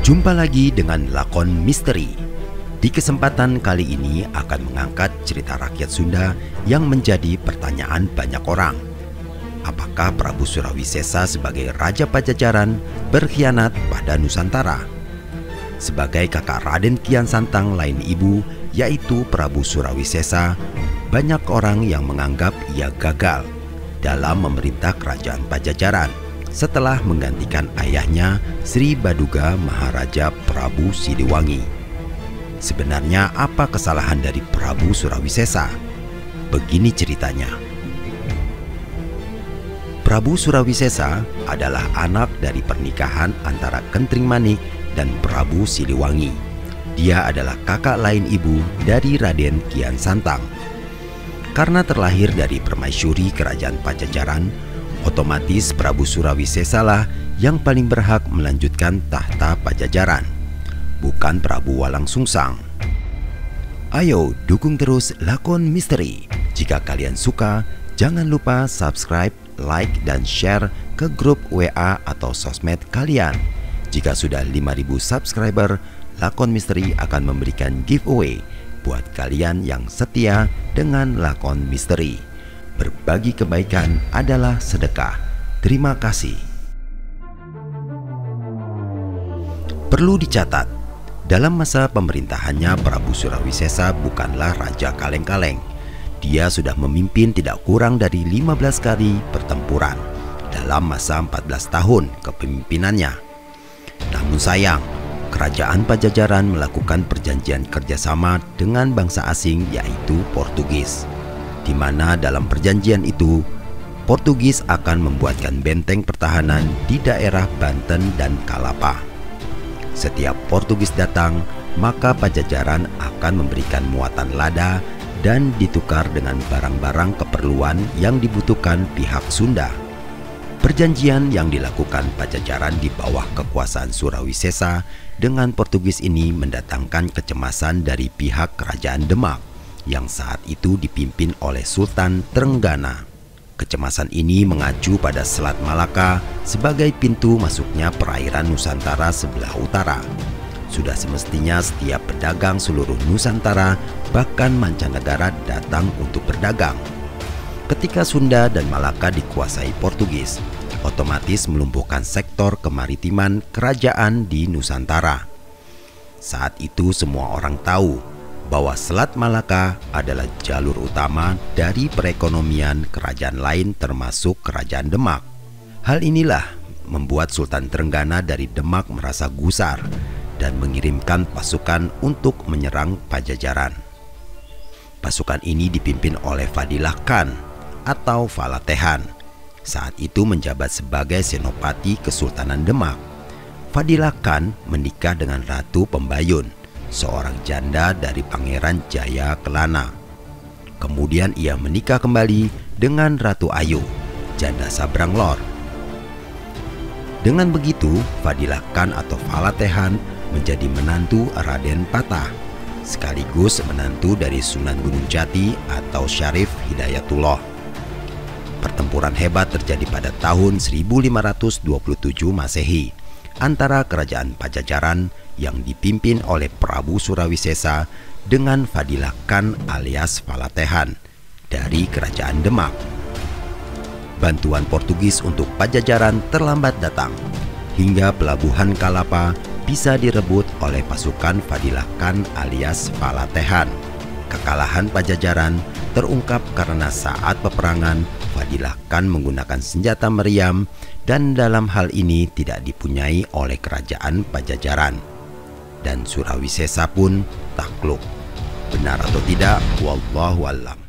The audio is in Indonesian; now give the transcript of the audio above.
Jumpa lagi dengan lakon misteri. Di kesempatan kali ini akan mengangkat cerita rakyat Sunda yang menjadi pertanyaan banyak orang. Apakah Prabu Surawisesa sebagai Raja Pajajaran berkhianat pada Nusantara? Sebagai kakak Raden Kian Santang lain ibu, yaitu Prabu Surawisesa, banyak orang yang menganggap ia gagal dalam memerintah kerajaan Pajajaran setelah menggantikan ayahnya Sri Baduga Maharaja Prabu Siliwangi. Sebenarnya apa kesalahan dari Prabu Surawisesa? Begini ceritanya. Prabu Surawisesa adalah anak dari pernikahan antara Kentring Manik dan Prabu Siliwangi. Dia adalah kakak lain ibu dari Raden Kian Santang. Karena terlahir dari permaisuri kerajaan Pajajaran, otomatis Prabu Surawisesa lah yang paling berhak melanjutkan tahta Pajajaran, bukan Prabu Walang Sungsang. Ayo dukung terus lakon misteri. Jika kalian suka, jangan lupa subscribe, like, dan share ke grup WA atau sosmed kalian. Jika sudah 5.000 subscriber, lakon misteri akan memberikan giveaway buat kalian yang setia dengan lakon misteri. Berbagi kebaikan adalah sedekah. Terima kasih. Perlu dicatat, dalam masa pemerintahannya Prabu Surawisesa bukanlah raja kaleng-kaleng. Dia sudah memimpin tidak kurang dari 15 kali pertempuran dalam masa 14 tahun kepemimpinannya. Namun sayang, kerajaan Pajajaran melakukan perjanjian kerjasama dengan bangsa asing yaitu Portugis, di mana dalam perjanjian itu Portugis akan membuatkan benteng pertahanan di daerah Banten dan Kalapa. Setiap Portugis datang, maka Pajajaran akan memberikan muatan lada dan ditukar dengan barang-barang keperluan yang dibutuhkan pihak Sunda. Perjanjian yang dilakukan Pajajaran di bawah kekuasaan Surawisesa dengan Portugis ini mendatangkan kecemasan dari pihak Kerajaan Demak yang saat itu dipimpin oleh Sultan Trenggana. Kecemasan ini mengacu pada Selat Malaka sebagai pintu masuknya perairan Nusantara sebelah utara. Sudah semestinya setiap pedagang seluruh Nusantara bahkan mancanegara datang untuk berdagang. Ketika Sunda dan Malaka dikuasai Portugis, otomatis melumpuhkan sektor kemaritiman kerajaan di Nusantara. Saat itu semua orang tahu bahwa Selat Malaka adalah jalur utama dari perekonomian kerajaan lain termasuk Kerajaan Demak. Hal inilah membuat Sultan Trenggana dari Demak merasa gusar dan mengirimkan pasukan untuk menyerang Pajajaran. Pasukan ini dipimpin oleh Fadilah Khan atau Falatehan. Saat itu menjabat sebagai senopati Kesultanan Demak. Fadilah Khan menikah dengan Ratu Pembayun, seorang janda dari Pangeran Jaya Kelana. Kemudian ia menikah kembali dengan Ratu Ayu, janda Sabrang Lor. Dengan begitu, Fadilah Khan atau Falatehan menjadi menantu Raden Patah, sekaligus menantu dari Sunan Gunung Jati atau Syarif Hidayatullah. Pertempuran hebat terjadi pada tahun 1527 Masehi antara Kerajaan Pajajaran yang dipimpin oleh Prabu Surawisesa dengan Fadilah Khan alias Falatehan dari Kerajaan Demak. Bantuan Portugis untuk Pajajaran terlambat datang, hingga pelabuhan Kalapa bisa direbut oleh pasukan Fadilah Khan alias Falatehan. Kekalahan Pajajaran terungkap karena saat peperangan Fadilah Khan menggunakan senjata meriam dan dalam hal ini tidak dipunyai oleh kerajaan Pajajaran. Dan Surawisesa pun takluk. Benar atau tidak, wallahu a'lam.